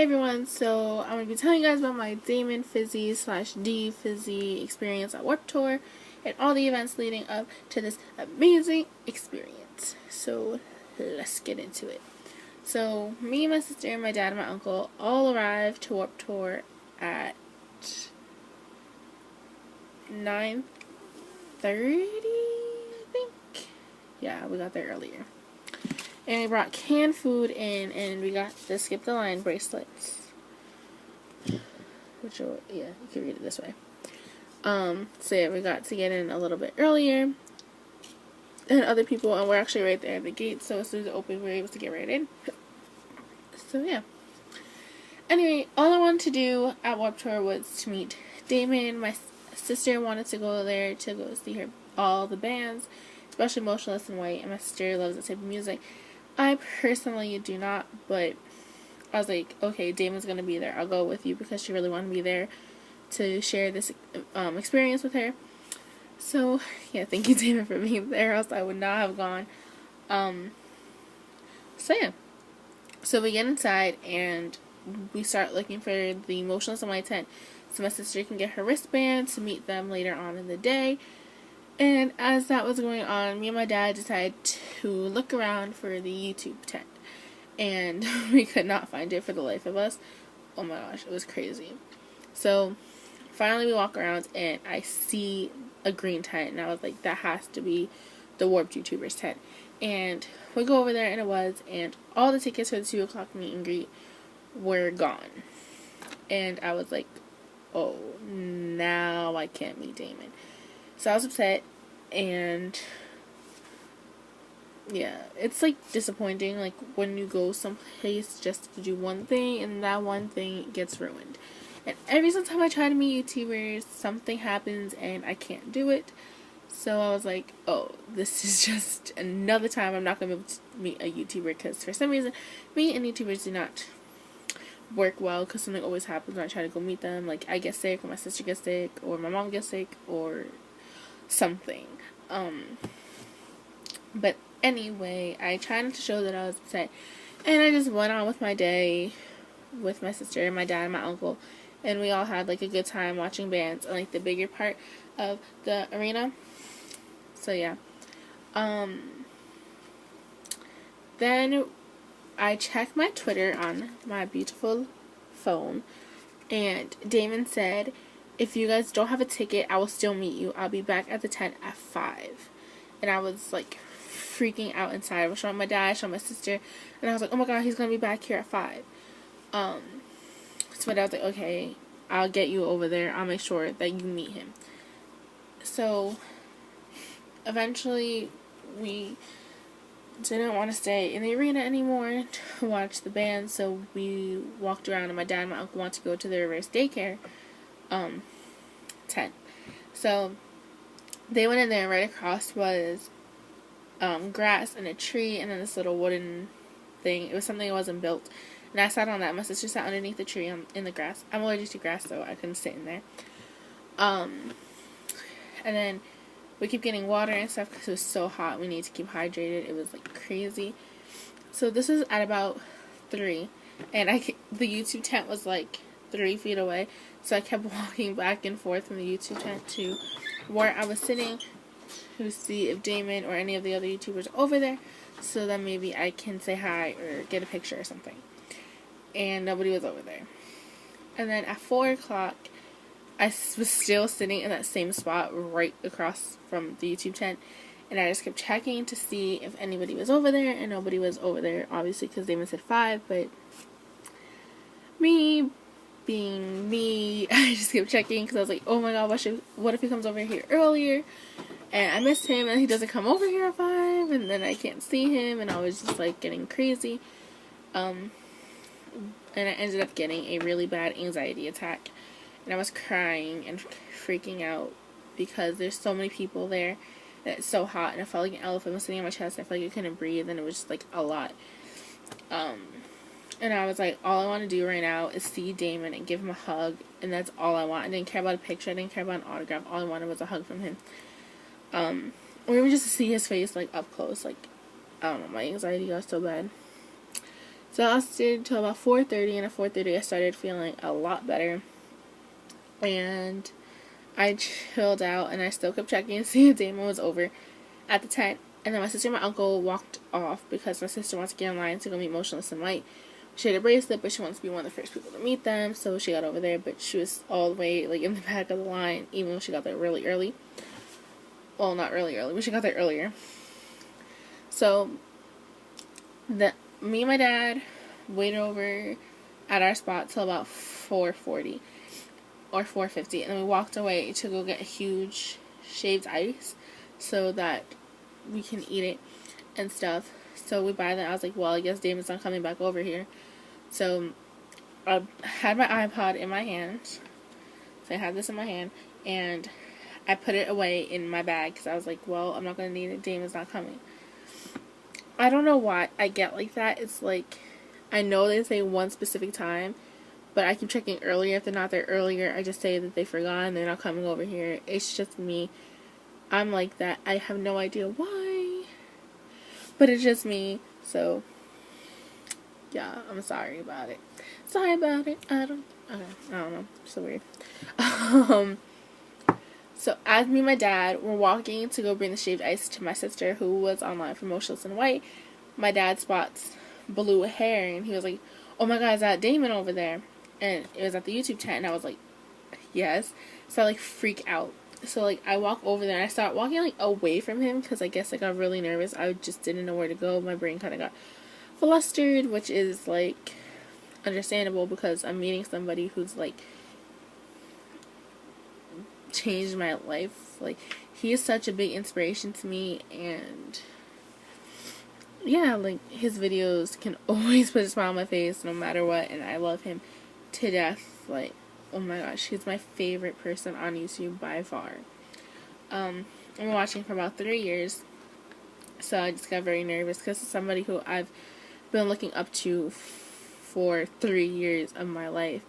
Hey everyone, so I'm going to be telling you guys about my Damon Fizzy / Deefizzy experience at Warped Tour and all the events leading up to this amazing experience. So let's get into it. So me, my sister, my dad, and my uncle all arrived to Warped Tour at 9:30, I think. Yeah, we got there earlier. And we brought canned food in, and we got the Skip the Line bracelets. Which, yeah, you can read it this way. So yeah, we got to get in a little bit earlier than other people, and we're actually right there at the gate, so as soon as it opened, we were able to get right in. So yeah. Anyway, all I wanted to do at Warped Tour was to meet Damon. My sister wanted to go there to go see all the bands, especially Motionless in White, and my sister loves that type of music. I personally do not, but I was like, okay, Damon's gonna be there. I'll go with you because she really wanted me there to share this experience with her. So yeah, thank you, Damon, for being there. Else I would not have gone. So yeah, so we get inside and we start looking for the Motionless in White tent, so my sister can get her wristband to meet them later on in the day. And as that was going on, me and my dad decided to look around for the YouTube tent. And we could not find it for the life of us. Oh my gosh, it was crazy. So, finally we walk around and I see a green tent. And I was like, that has to be the Warped YouTubers tent. And we go over there and it was. And all the tickets for the 2 o'clock meet and greet were gone. And I was like, oh, now I can't meet Damon. So I was upset, and yeah, it's like disappointing, like when you go someplace just to do one thing and that one thing gets ruined. And every single time I try to meet YouTubers, something happens and I can't do it. So I was like, oh, this is just another time I'm not going to be able to meet a YouTuber, because for some reason, me and YouTubers do not work well, because something always happens when I try to go meet them. Like I get sick, or my sister gets sick, or my mom gets sick, or something. But anyway, I tried not to show that I was upset, and I just went on with my day with my sister and my dad and my uncle, and we all had like a good time watching bands and like the bigger part of the arena. So yeah. Then I checked my Twitter on my beautiful phone, and Damon said, if you guys don't have a ticket, I will still meet you. I'll be back at the tent at 5. And I was like freaking out inside. I was showing my dad, showing my sister, and I was like, oh my god, he's gonna be back here at 5. So my dad was like, okay, I'll get you over there. I'll make sure that you meet him. So eventually we didn't want to stay in the arena anymore to watch the band, so we walked around, and my dad and my uncle wanted to go to the reverse daycare tent. So they went in there, and right across was grass and a tree, and then this little wooden thing. It was something that wasn't built, and I sat on that. My sister sat underneath the tree in the grass. I'm allergic to grass, so I couldn't sit in there. And then we kept getting water and stuff because it was so hot. We needed to keep hydrated. It was like crazy. So this was at about 3, and the YouTube tent was like 3 feet away, so I kept walking back and forth from the YouTube tent to where I was sitting to see if Damon or any of the other YouTubers are over there, so that maybe I can say hi or get a picture or something. And nobody was over there. And then at 4 o'clock, I was still sitting in that same spot right across from the YouTube tent, and I just kept checking to see if anybody was over there, and nobody was over there, obviously, because Damon said 5, but me being me, I just kept checking, because I was like, oh my god, what if he comes over here earlier, and I missed him, and he doesn't come over here at 5, and then I can't see him, and I was just like getting crazy, and I ended up getting a really bad anxiety attack, and I was crying and freaking out, because there's so many people there, and it's so hot, and I felt like an elephant was sitting on my chest. I felt like I couldn't breathe, and it was just like a lot. And I was like, all I want to do right now is see Damon and give him a hug, and that's all I want. I didn't care about a picture, I didn't care about an autograph. All I wanted was a hug from him. Or even just to see his face like up close. Like, I don't know, my anxiety got so bad. So I lasted until about 4:30, and at 4:30 I started feeling a lot better. And I chilled out, and I still kept checking to see if Damon was over at the tent. And then my sister and my uncle walked off because my sister wants to get in line to go meet Motionless in White. She had a bracelet, but she wants to be one of the first people to meet them, so she got over there, but she was all the way, like, in the back of the line, even when she got there really early. Well, not really early, but she got there earlier. So, me and my dad waited over at our spot till about 4:40 or 4:50, and then we walked away to go get a huge shaved ice so that we can eat it and stuff. So we buy that. I was like, well, I guess Damon's not coming back over here. So I had my iPod in my hand. So I had this in my hand, and I put it away in my bag because I was like, well, I'm not going to need it. Damon's not coming. I don't know why I get like that. It's like, I know they say one specific time, but I keep checking earlier. If they're not there earlier, I just say that they forgot and they're not coming over here. It's just me. I'm like that. I have no idea why, but it's just me. So yeah, I'm sorry about it. Sorry about it. I don't know. It's so weird. So as me and my dad were walking to go bring the shaved ice to my sister, who was online for Motionless in White, my dad spots blue hair, and he was like, "Oh my God, is that Damon over there?" And it was at the YouTube tent, and I was like, "Yes." So I like freak out. So like I walk over there, and I start walking like away from him because I guess I got really nervous. I just didn't know where to go. My brain kind of got flustered, which is like understandable because I'm meeting somebody who's like changed my life. Like, he is such a big inspiration to me, and yeah, like, his videos can always put a smile on my face no matter what, and I love him to death. Like, oh my gosh, he's my favorite person on YouTube by far. I've been watching for about 3 years, so I just got very nervous because it's somebody who I've been looking up to for 3 years of my life,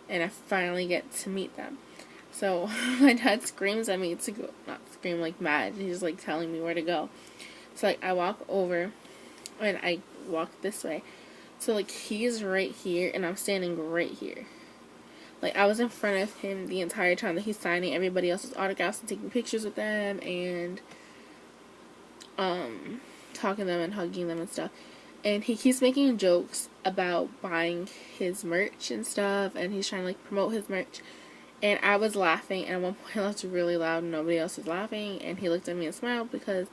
and I finally get to meet them. So my dad screams at me to go, not scream like mad, he's like telling me where to go. So like I walk over and I walk this way. So like he's right here and I'm standing right here. Like I was in front of him the entire time that he's signing everybody else's autographs and taking pictures with them and talking to them and hugging them and stuff. And he keeps making jokes about buying his merch and stuff, and he's trying to like promote his merch. And I was laughing, and at one point I laughed really loud and nobody else was laughing, and he looked at me and smiled because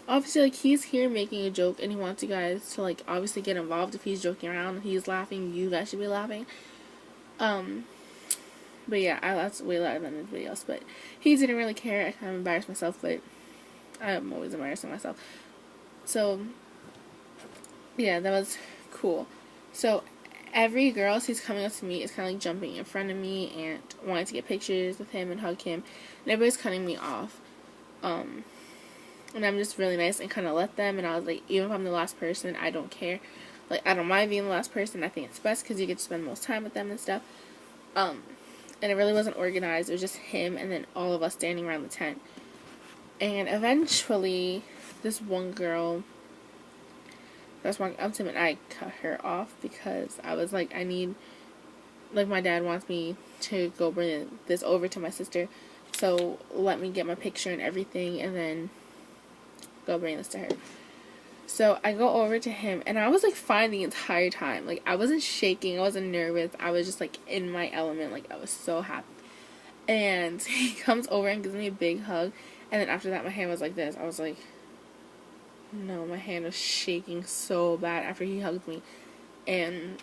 obviously like he's here making a joke and he wants you guys to like obviously get involved. If he's joking around and he's laughing, you guys should be laughing. But yeah, I laughed way louder than anybody else, but he didn't really care. I kind of embarrassed myself, but I'm always embarrassing myself. So yeah, that was cool. So every girl he's coming up to me is kind of like jumping in front of me and wanting to get pictures with him and hug him, and everybody's cutting me off. And I'm just really nice and kind of let them, and I was like, even if I'm the last person, I don't care. Like, I don't mind being the last person. I think it's best because you get to spend most time with them and stuff. And it really wasn't organized. It was just him and then all of us standing around the tent. And eventually, this one girl that's walking up to him, and I cut her off because I was like, I need, like, my dad wants me to go bring this over to my sister, so let me get my picture and everything, and then go bring this to her. So I go over to him, and I was like fine the entire time. Like, I wasn't shaking, I wasn't nervous, I was just like in my element. Like, I was so happy. And he comes over and gives me a big hug, and then after that my hand was like this. I was like, no, my hand was shaking so bad after he hugged me. And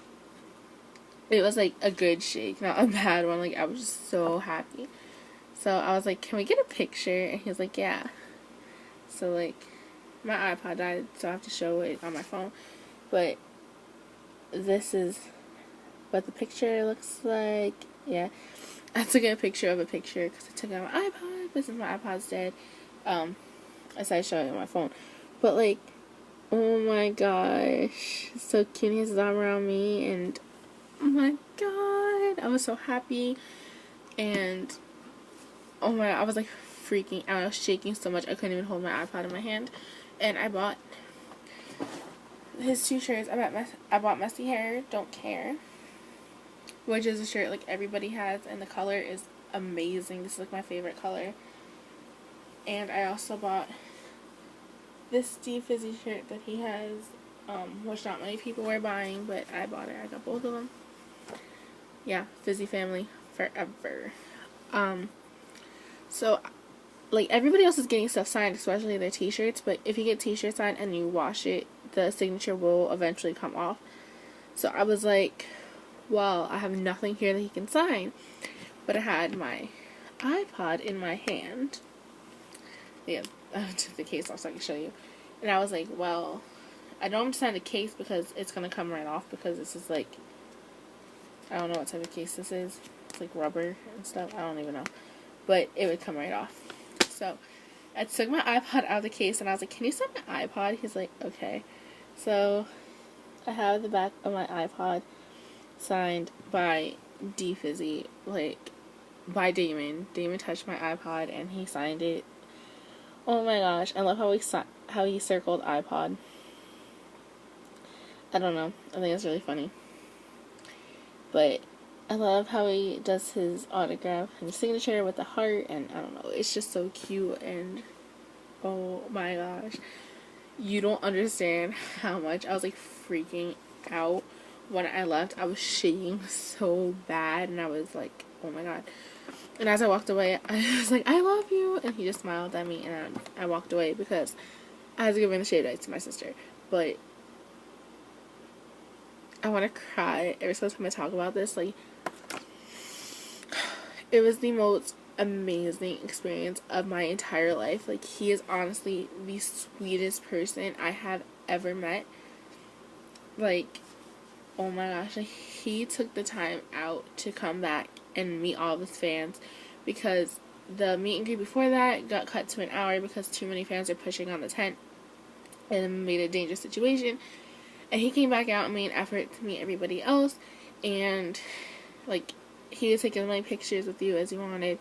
it was like a good shake, not a bad one. Like, I was just so happy. So I was like, can we get a picture? And he was like, yeah. So like, my iPod died, so I have to show it on my phone. But this is what the picture looks like. Yeah, I took a picture of a picture because I took it on my iPod, but since my iPod's dead, I decided to show it on my phone. But like, oh my gosh, so cute. He has his arm around me, and oh my god, I was so happy. And oh my, I was like freaking out. I was shaking so much I couldn't even hold my iPod in my hand. And I bought his 2 shirts. I bought Messy Hair, Don't Care, which is a shirt like everybody has, and the color is amazing. This is like my favorite color. And I also bought this Deefizzy shirt that he has, which not many people were buying, but I bought it. I got both of them. Yeah, Fizzy family forever. So like everybody else is getting stuff signed, especially their t-shirts, but if you get t-shirts signed and you wash it, the signature will eventually come off. So I was like, well, I have nothing here that he can sign, but I had my iPod in my hand. Yeah, I took the case off so I can show you. And I was like, well, I don't have to sign the case because it's going to come right off, because this is like, I don't know what type of case this is. It's like rubber and stuff. I don't even know. But it would come right off. So I took my iPod out of the case and I was like, can you sign my iPod? He's like, okay. So I have the back of my iPod signed by Deefizzy, like by Damon. Damon touched my iPod and he signed it. Oh my gosh, I love how he circled iPod. I don't know. I think it's really funny. But I love how he does his autograph and signature with the heart, and I don't know, it's just so cute, and oh my gosh, you don't understand how much I was like freaking out when I left. I was shaking so bad, and I was like, oh my god. And as I walked away, I was like, I love you, and he just smiled at me, and I walked away because I was giving the shade ice to my sister. But I want to cry every single time I talk about this. Like, it was the most amazing experience of my entire life. Like, he is honestly the sweetest person I have ever met. Like, oh my gosh, like, he took the time out to come back and meet all of his fans, because the meet and greet before that got cut to an hour because too many fans are pushing on the tent and it made a dangerous situation. And he came back out and made an effort to meet everybody else, and like, he was taking as many pictures with you as he wanted.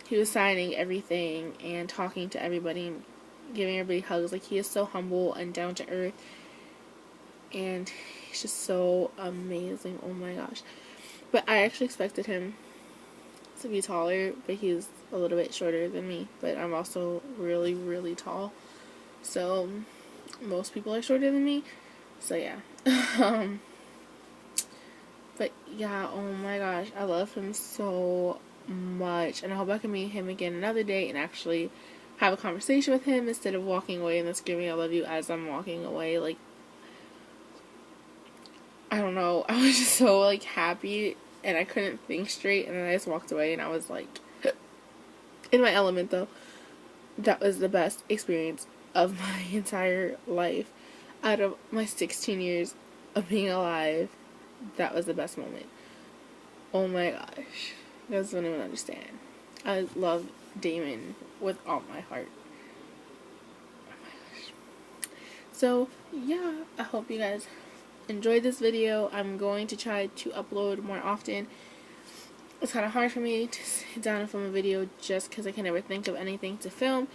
He was signing everything and talking to everybody and giving everybody hugs. Like, he is so humble and down to earth, and he's just so amazing. Oh my gosh. But I actually expected him to be taller, but he's a little bit shorter than me. But I'm also really, really tall, so most people are shorter than me. So yeah. But yeah, oh my gosh, I love him so much, and I hope I can meet him again another day and actually have a conversation with him instead of walking away and then screaming I love you as I'm walking away. Like, I don't know, I was just so like happy and I couldn't think straight, and then I just walked away and I was like in my element. Though that was the best experience of my entire life. Out of my 16 years of being alive, that was the best moment. Oh my gosh. You guys don't even understand. I love Damon with all my heart. Oh my gosh. So, yeah, I hope you guys enjoyed this video. I'm going to try to upload more often. It's kind of hard for me to sit down and film a video just because I can never think of anything to film.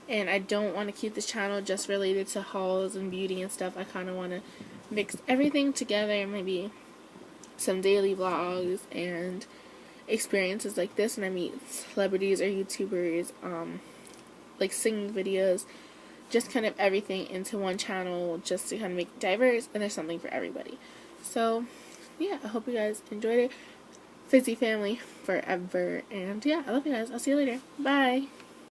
And I don't want to keep this channel just related to hauls and beauty and stuff. I kind of want to mix everything together, maybe some daily vlogs and experiences like this when I meet celebrities or YouTubers, like singing videos, just kind of everything into one channel just to kind of make it diverse, and there's something for everybody. So yeah, I hope you guys enjoyed it. Fizzy family forever, and yeah, I love you guys. I'll see you later. Bye.